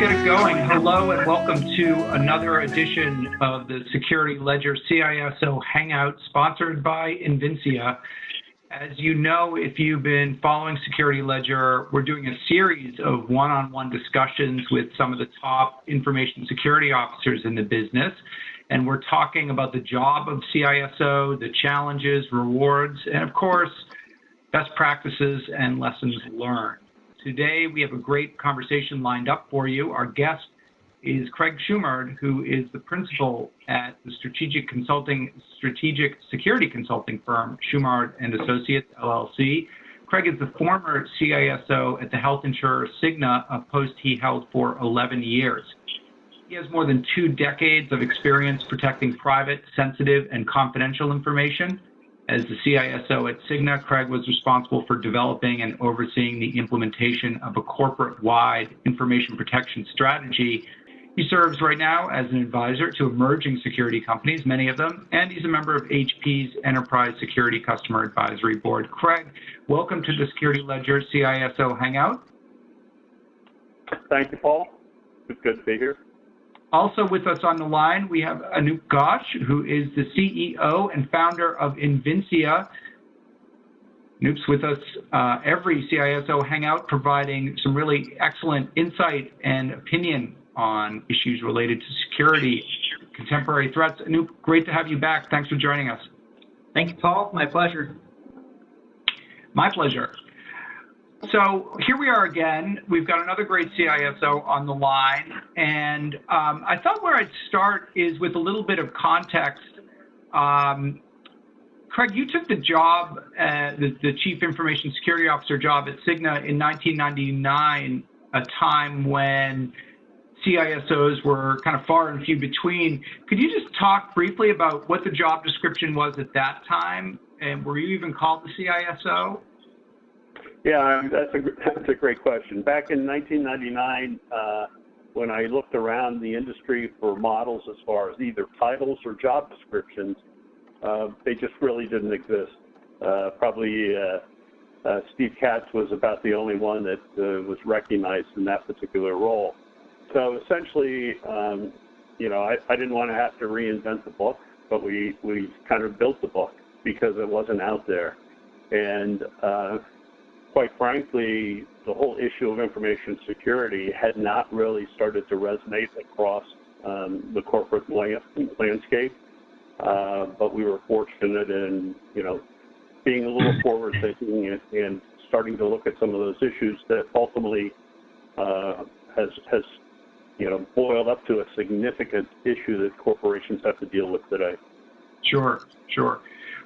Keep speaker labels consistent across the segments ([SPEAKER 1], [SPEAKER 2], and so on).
[SPEAKER 1] get it going. Hello and welcome to another edition of the Security Ledger CISO Hangout, sponsored by Invincea. As you know, if you've been following Security Ledger, we're doing a series of one-on-one discussions with some of the top information security officers in the business. And we're talking about the job of CISO, the challenges, rewards, and of course, best practices and lessons learned. Today, we have a great conversation lined up for you. Our guest is Craig Shumard, who is the principal at the strategic security consulting firm, Shumard & Associates, LLC. Craig is the former CISO at the health insurer Cigna, a post he held for 11 years. He has more than 2 decades of experience protecting private, sensitive, and confidential information. As the CISO at Cigna, Craig was responsible for developing and overseeing the implementation of a corporate-wide information protection strategy. He serves right now as an advisor to emerging security companies, many of them, and he's a member of HP's Enterprise Security Customer Advisory Board. Craig, welcome to the Security Ledger CISO Hangout.
[SPEAKER 2] Thank you, Paul. It's good to be here.
[SPEAKER 1] Also with us on the line, we have Anup Ghosh, who is the CEO and founder of Invincea. Anup's with us every CISO Hangout, providing some really excellent insight and opinion on issues related to security, contemporary threats. Anup, great to have you back. Thanks for joining us.
[SPEAKER 3] Thank you, Paul. My pleasure.
[SPEAKER 1] My pleasure. So here we are again. We've got another great CISO on the line, and I thought where I'd start is with a little bit of context. Craig, you took the job, the Chief Information Security Officer job at Cigna in 1999, a time when CISOs were kind of far and few between. Could you just talk briefly about what the job description was at that time, and were you even called the CISO?
[SPEAKER 2] Yeah, that's a great question. Back in 1999, when I looked around the industry for models as far as either titles or job descriptions, they just really didn't exist. Probably Steve Katz was about the only one that was recognized in that particular role. So essentially, I didn't want to have to reinvent the book, but we kind of built the book because it wasn't out there. And quite frankly, the whole issue of information security had not really started to resonate across the corporate landscape. But we were fortunate in, being a little forward-thinking and starting to look at some of those issues that ultimately has boiled up to a significant issue that corporations have to deal with today.
[SPEAKER 1] Sure.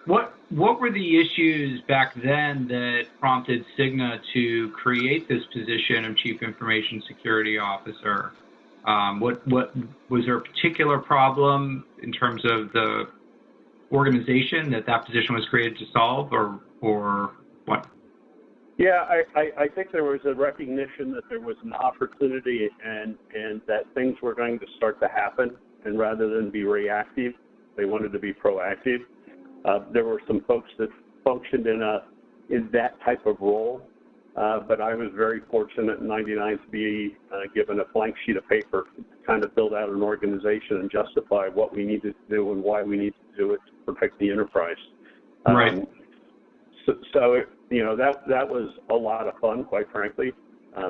[SPEAKER 1] What were the issues back then that prompted Cigna to create this position of Chief Information Security Officer? What was there a particular problem in terms of the organization that position was created to solve, or what?
[SPEAKER 2] Yeah, I think there was a recognition that there was an opportunity and that things were going to start to happen, and rather than be reactive, they wanted to be proactive. There were some folks that functioned in that type of role, but I was very fortunate in '99 to be given a blank sheet of paper to kind of build out an organization and justify what we needed to do and why we needed to do it to protect the enterprise.
[SPEAKER 1] Right.
[SPEAKER 2] So that was a lot of fun, quite frankly,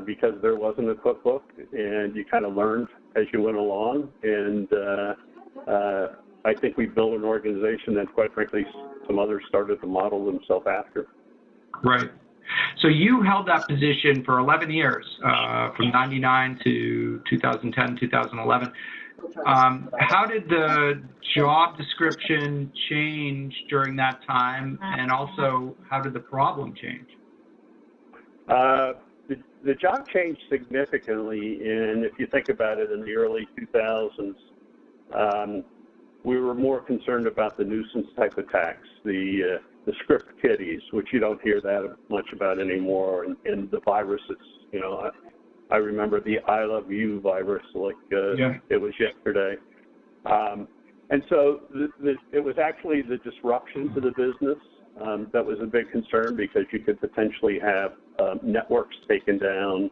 [SPEAKER 2] because there wasn't a cookbook, and you kind of learned as you went along. And I think we built an organization that, quite frankly, some others started to model themselves after.
[SPEAKER 1] Right. So you held that position for 11 years, from 99 to 2010, 2011. How did the job description change during that time, and also how did the problem change?
[SPEAKER 2] The job changed significantly, and if you think about it, in the early 2000s, we were more concerned about the nuisance type attacks, the script kiddies, which you don't hear that much about anymore, and the viruses. I remember the I Love You virus like it was yesterday. And so it was actually the disruption to the business that was a big concern, because you could potentially have networks taken down,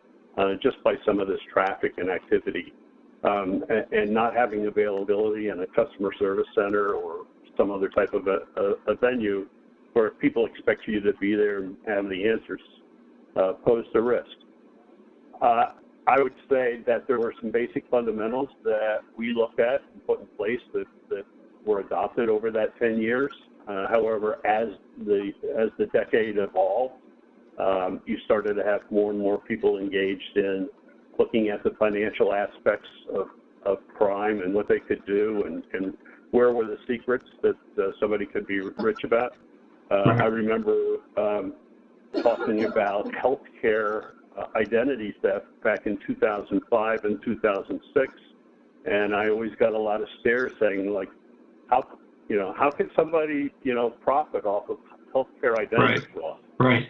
[SPEAKER 2] just by some of this traffic and activity. And not having availability in a customer service center or some other type of a venue where people expect you to be there and have the answers posed a risk. I would say that there were some basic fundamentals that we looked at and put in place that were adopted over that 10 years. However, as the decade evolved, you started to have more and more people engaged in looking at the financial aspects of crime and what they could do and where were the secrets that somebody could be rich about. I remember talking about healthcare identity theft back in 2005 and 2006, and I always got a lot of stares saying, like, how can somebody, profit off of healthcare identity fraud?
[SPEAKER 1] Right.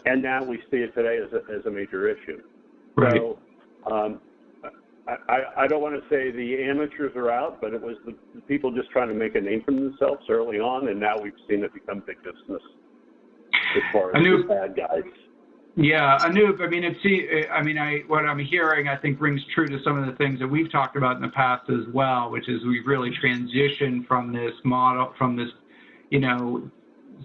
[SPEAKER 2] And now we see it today as a major issue.
[SPEAKER 1] Right.
[SPEAKER 2] So I don't want to say the amateurs are out, but it was the people just trying to make a name for themselves early on, and now we've seen it become big business as far as the bad guys.
[SPEAKER 1] Yeah, Anup, what I'm hearing, I think, rings true to some of the things that we've talked about in the past as well, which is we've really transitioned from this model, from this,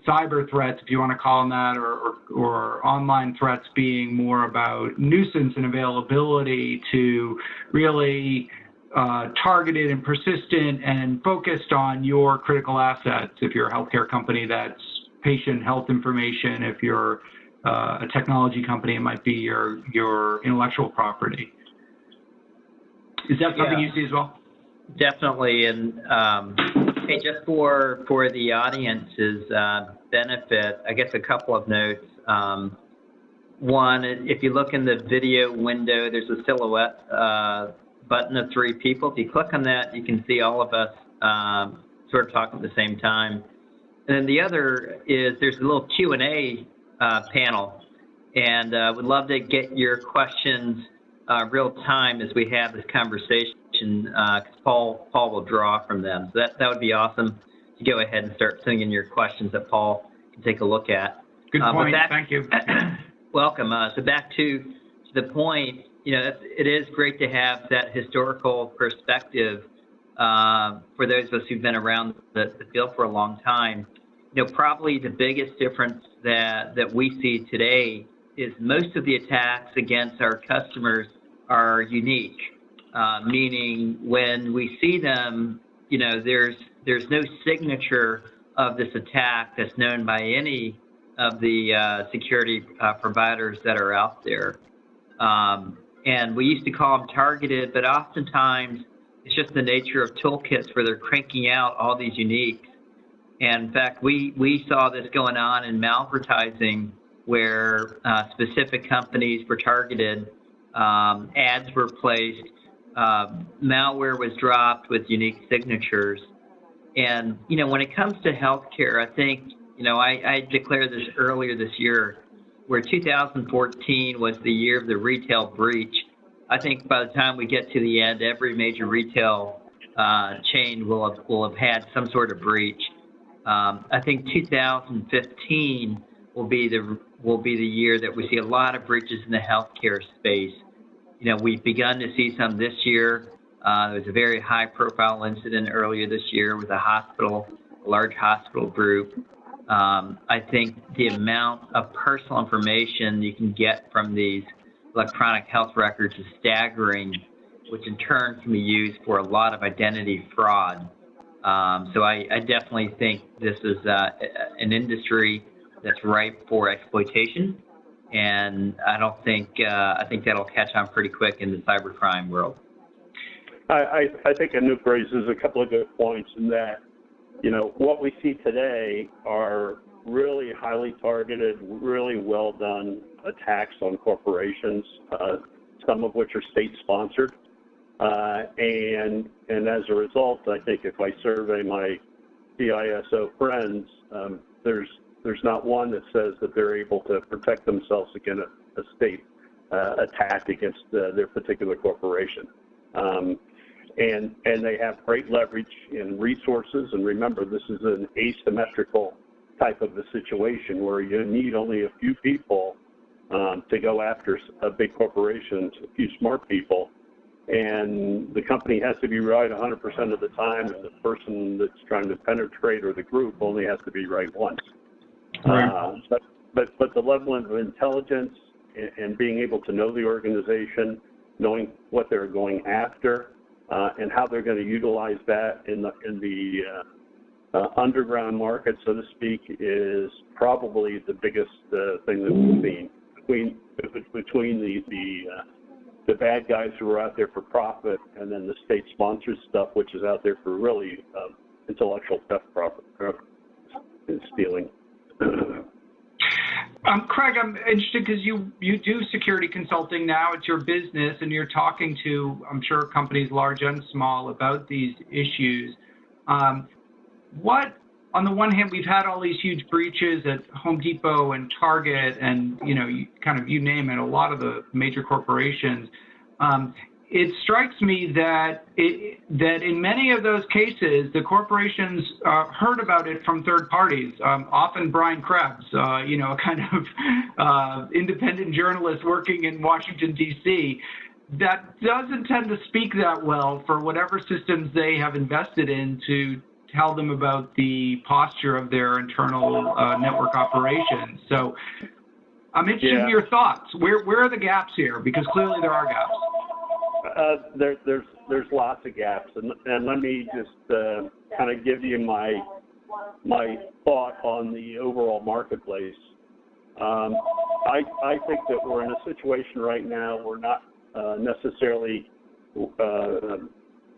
[SPEAKER 1] cyber threats, if you want to call them that, or online threats being more about nuisance and availability to really targeted and persistent and focused on your critical assets. If you're a healthcare company, that's patient health information. If you're a technology company, it might be your intellectual property. Is that something you see as well?
[SPEAKER 3] Definitely, and hey, just for the audience's benefit, I guess a couple of notes. One, if you look in the video window, there's a silhouette button of 3 people. If you click on that, you can see all of us sort of talking at the same time. And then the other is there's a little Q&A panel, and would love to get your questions real time as we have this conversation, because Paul will draw from them. So that would be awesome to go ahead and start sending in your questions that Paul can take a look at.
[SPEAKER 1] Good point. Thank you.
[SPEAKER 3] Welcome. So back to the point, it is great to have that historical perspective for those of us who've been around the field for a long time. Probably the biggest difference that we see today is most of the attacks against our customers are unique, meaning when we see them, there's no signature of this attack that's known by any of the security providers that are out there. And we used to call them targeted, but oftentimes it's just the nature of toolkits where they're cranking out all these uniques. And in fact, we saw this going on in malvertising, where specific companies were targeted, ads were placed, malware was dropped with unique signatures. And, when it comes to healthcare, I think, I declared this earlier this year, where 2014 was the year of the retail breach. I think by the time we get to the end, every major retail chain will have had some sort of breach. I think 2015 will be the year that we see a lot of breaches in the healthcare space. We've begun to see some this year. There was a very high-profile incident earlier this year with a large hospital group. I think the amount of personal information you can get from these electronic health records is staggering, which in turn can be used for a lot of identity fraud. So I definitely think this is an industry that's ripe for exploitation, and I think that'll catch on pretty quick in the cybercrime world.
[SPEAKER 2] I think Anup raises a couple of good points in that, what we see today are really highly targeted, really well done attacks on corporations, some of which are state-sponsored. And as a result, I think if I survey my CISO friends, there's not one that says that they're able to protect themselves against a state attack against their particular corporation. And they have great leverage in resources. And remember, this is an asymmetrical type of a situation where you need only a few people to go after big corporations, a few smart people, and the company has to be right 100% of the time, and the person that's trying to penetrate or the group only has to be right once.
[SPEAKER 1] Right.
[SPEAKER 2] But the level of intelligence and being able to know the organization, knowing what they're going after, and how they're going to utilize that in the underground market, so to speak, is probably the biggest thing that we've seen between the bad guys who are out there for profit, and then the state-sponsored stuff, which is out there for really intellectual theft, profit, and stealing.
[SPEAKER 1] Craig, I'm interested because you do security consulting now. It's your business, and you're talking to, I'm sure, companies large and small about these issues. What, on the one hand, we've had all these huge breaches at Home Depot and Target and, you name it, a lot of the major corporations. It strikes me that in many of those cases, the corporations heard about it from third parties, often Brian Krebs, a kind of independent journalist working in Washington, D.C., that doesn't tend to speak that well for whatever systems they have invested in to tell them about the posture of their internal network operations. So I'm interested in your thoughts. Where are the gaps here? Because clearly there are gaps.
[SPEAKER 2] There's lots of gaps, and let me just kind of give you my thought on the overall marketplace. I think that we're in a situation right now. We're not necessarily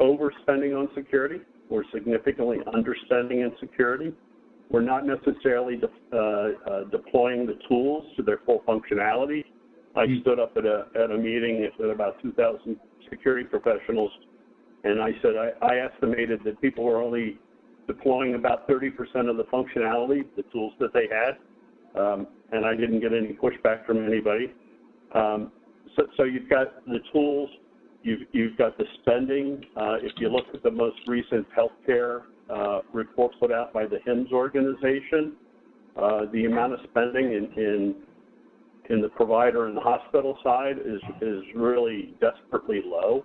[SPEAKER 2] overspending on security. We're significantly underspending in security. We're not necessarily deploying the tools to their full functionality. I stood up at a meeting with about 2,000 security professionals, and I said I estimated that people were only deploying about 30% of the functionality, the tools that they had, and I didn't get any pushback from anybody. So you've got the tools, you've got the spending. If you look at the most recent healthcare report put out by the HIMSS organization, the amount of spending in the provider and the hospital side is really desperately low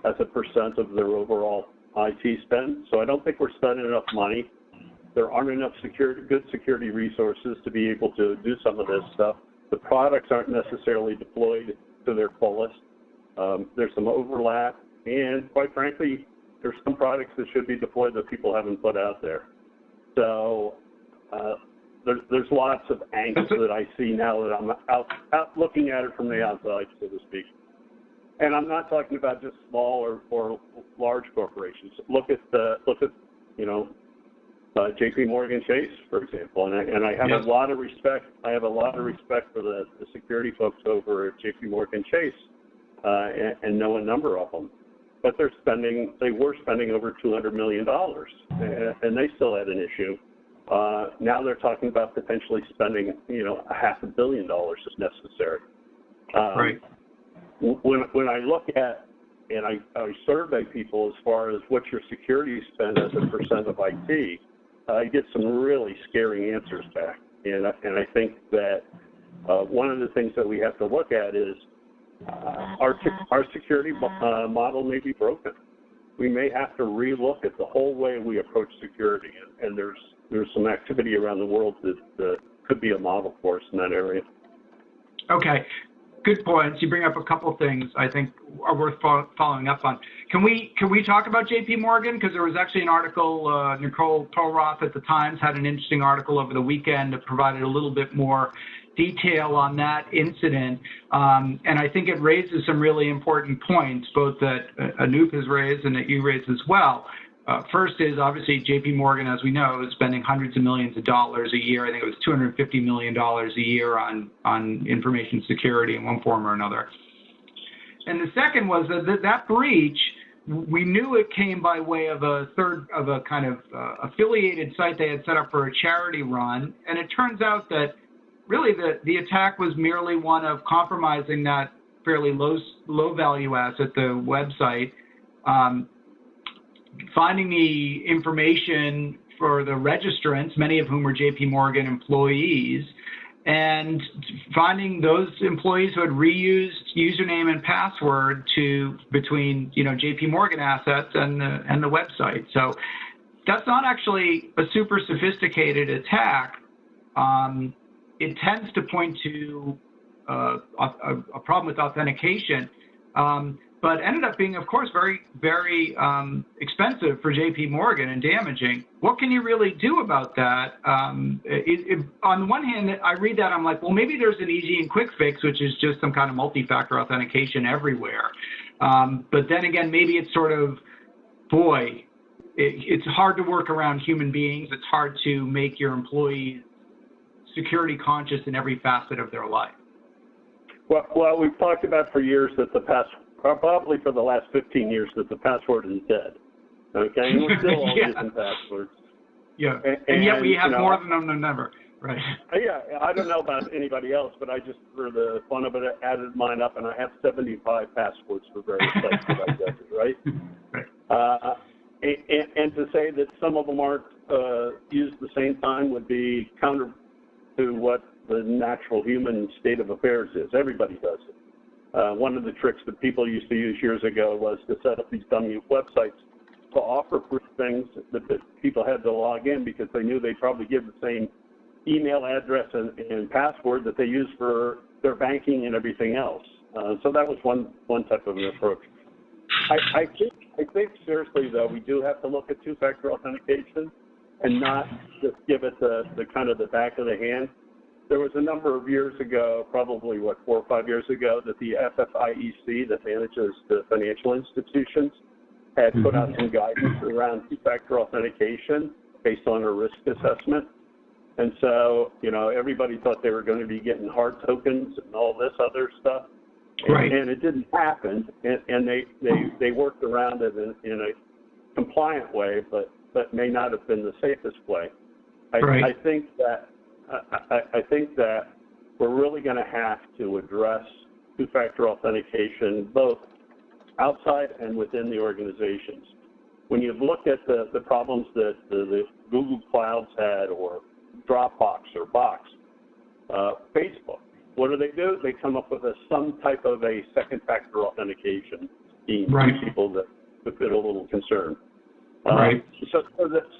[SPEAKER 2] as a percent of their overall IT spend. So I don't think we're spending enough money. There aren't enough good security resources to be able to do some of this stuff. The products aren't necessarily deployed to their fullest. There's some overlap, and quite frankly, there's some products that should be deployed that people haven't put out there. So there's lots of angst that I see now that I'm out looking at it from the outside, so to speak. And I'm not talking about just small or large corporations. Look at J.P. Morgan Chase, for example, and I have a lot of respect. I have a lot of respect for the security folks over at J.P. Morgan Chase, and know a number of them. But they were spending over $200 million, and they still had an issue. Now they're talking about potentially spending, $500 million if necessary.
[SPEAKER 1] Right.
[SPEAKER 2] When I look at and I survey people as far as what's your security spend as a percent of IT, I get some really scary answers back. And I think that one of the things that we have to look at is our security model may be broken. We may have to relook at the whole way we approach security, and there's some activity around the world that could be a model for us in that area. Okay.
[SPEAKER 1] Good points. You bring up a couple things I think are worth following up on. Can we talk about J.P. Morgan? Because there was actually an article, Nicole Tolroth at the Times had an interesting article over the weekend that provided a little bit more detail on that incident. And I think it raises some really important points, both that Anup has raised and that you raised as well. First is obviously J.P. Morgan, as we know, is spending hundreds of millions of dollars a year. I think it was $250 million a year on information security in one form or another. And the second was that breach, we knew it came by way of a kind of affiliated site they had set up for a charity run. And it turns out that really the attack was merely one of compromising that fairly low value asset, the website, finding the information for the registrants, many of whom were J.P. Morgan employees, and finding those employees who had reused username and password between JP Morgan assets and the website. So that's not actually a super sophisticated attack. It tends to point to a problem with authentication, but ended up being, of course, very, very expensive for JP Morgan and damaging. What can you really do about that? On the one hand, I read that, I'm like, well, maybe there's an easy and quick fix, which is just some kind of multi-factor authentication everywhere. But then again, maybe it's sort of, boy, it's hard to work around human beings. It's hard to make your employees security conscious in every facet of their life.
[SPEAKER 2] Well, we've talked about for years that probably for the last 15 years, that the password is dead. Okay, and we're still all using passwords.
[SPEAKER 1] Yeah, and yet we have more of them than ever. Right.
[SPEAKER 2] Yeah, I don't know about anybody else, but I just, for the fun of it, added mine up, and I have 75 passwords for various sites that I go to, right?
[SPEAKER 1] Right.
[SPEAKER 2] And to say that some of them aren't used at the same time would be counter to what the natural human state of affairs is. Everybody does it. One of the tricks that people used to use years ago was to set up these dummy websites to offer things that people had to log in because they knew they'd probably give the same email address and password that they use for their banking and everything else. So that was one type of an approach. I think seriously, though, we do have to look at two-factor authentication and not just give it the kind of the back of the hand. There was a number of years ago, probably 4 or 5 years ago, that the FFIEC, that manages the financial institutions, had put out some guidance around two-factor authentication based on a risk assessment. And so, everybody thought they were going to be getting hard tokens and all this other stuff.
[SPEAKER 1] Right.
[SPEAKER 2] And it didn't happen, and they worked around it in a compliant way, but may not have been the safest way.
[SPEAKER 1] Right.
[SPEAKER 2] I think that we're really going to have to address two-factor authentication both outside and within the organizations. When you look at the problems that the Google Clouds had, or Dropbox or Box, Facebook, what do? They come up with some type of a second factor authentication scheme
[SPEAKER 1] right.
[SPEAKER 2] for people that get a little concerned.
[SPEAKER 1] Right.
[SPEAKER 2] So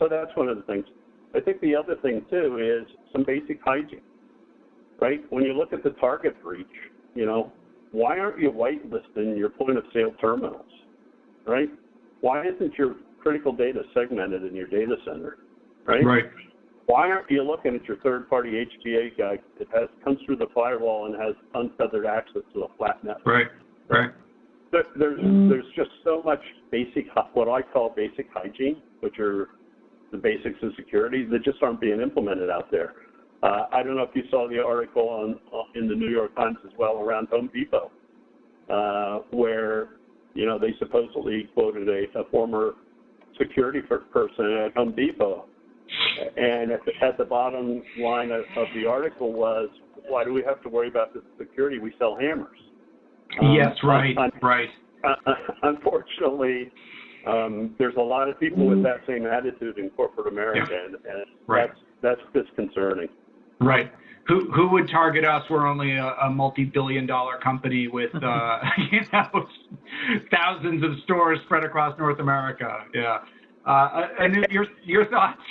[SPEAKER 2] that's one of the things. I think the other thing too is some basic hygiene, right? When you look at the Target breach, why aren't you whitelisting your point of sale terminals, right? Why isn't your critical data segmented in your data center, right?
[SPEAKER 1] Right. Why
[SPEAKER 2] aren't you looking at your third-party HPA guy that comes through the firewall and has untethered access to a flat network?
[SPEAKER 1] Right. Right.
[SPEAKER 2] There's just so much basic, what I call basic hygiene, which are the basics of security, that just aren't being implemented out there. I don't know if you saw the article in the New York Times as well around Home Depot, where they supposedly quoted a former security person at Home Depot. And at the bottom line of the article was, why do we have to worry about the security? We sell hammers.
[SPEAKER 1] Yes, right, right.
[SPEAKER 2] Unfortunately, there's a lot of people with that same attitude in corporate America, and
[SPEAKER 1] right.
[SPEAKER 2] that's disconcerting.
[SPEAKER 1] Right. Who would target us? We're only a multi-billion-dollar company with thousands of stores spread across North America. Yeah. And your thoughts?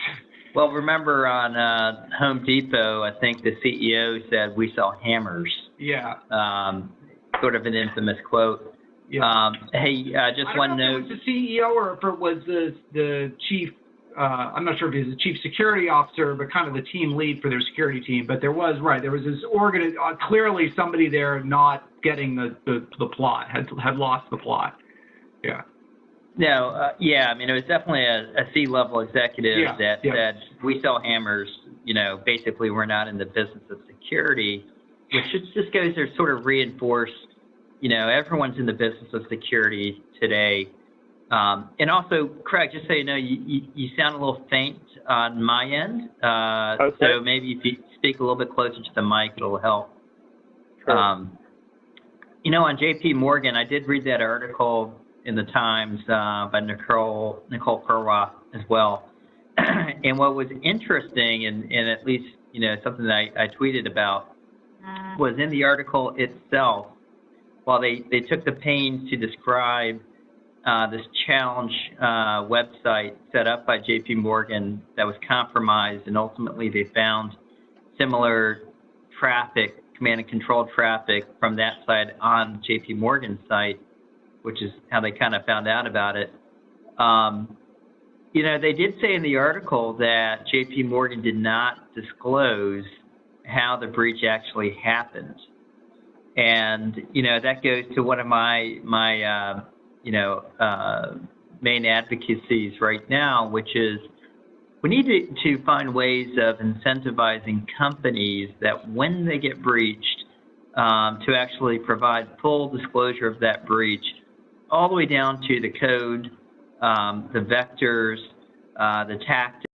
[SPEAKER 3] Well, remember on Home Depot, I think the CEO said, "We sell hammers."
[SPEAKER 1] Yeah.
[SPEAKER 3] Sort of an infamous quote.
[SPEAKER 1] Yeah.
[SPEAKER 3] Hey, just one note.
[SPEAKER 1] I don't know if it was the CEO or if it was the chief. I'm not sure if he was the chief security officer, but kind of the team lead for their security team. But there was this clearly somebody there not getting the plot, had lost the plot. Yeah.
[SPEAKER 3] No, yeah, I mean, it was definitely a C-level executive that said, we sell hammers, basically we're not in the business of security, which just goes to sort of reinforce, everyone's in the business of security today. And also, Craig, just so you know, you sound a little faint on my end,
[SPEAKER 2] okay.
[SPEAKER 3] So maybe if you speak a little bit closer to the mic, it'll help.
[SPEAKER 2] Sure.
[SPEAKER 3] On JP Morgan, I did read that article in the Times by Nicole Perwa as well. And what was interesting, and at least something that I tweeted about was in the article itself. While they took the pains to describe this challenge website set up by JP Morgan that was compromised, and ultimately they found similar traffic, command and control traffic from that site on JP Morgan's site, which is how they kind of found out about it. They did say in the article that JP Morgan did not disclose how the breach actually happened. And, that goes to one of my main advocacies right now, which is we need to find ways of incentivizing companies that when they get breached, to actually provide full disclosure of that breach, all the way down to the code, the vectors, the tactics,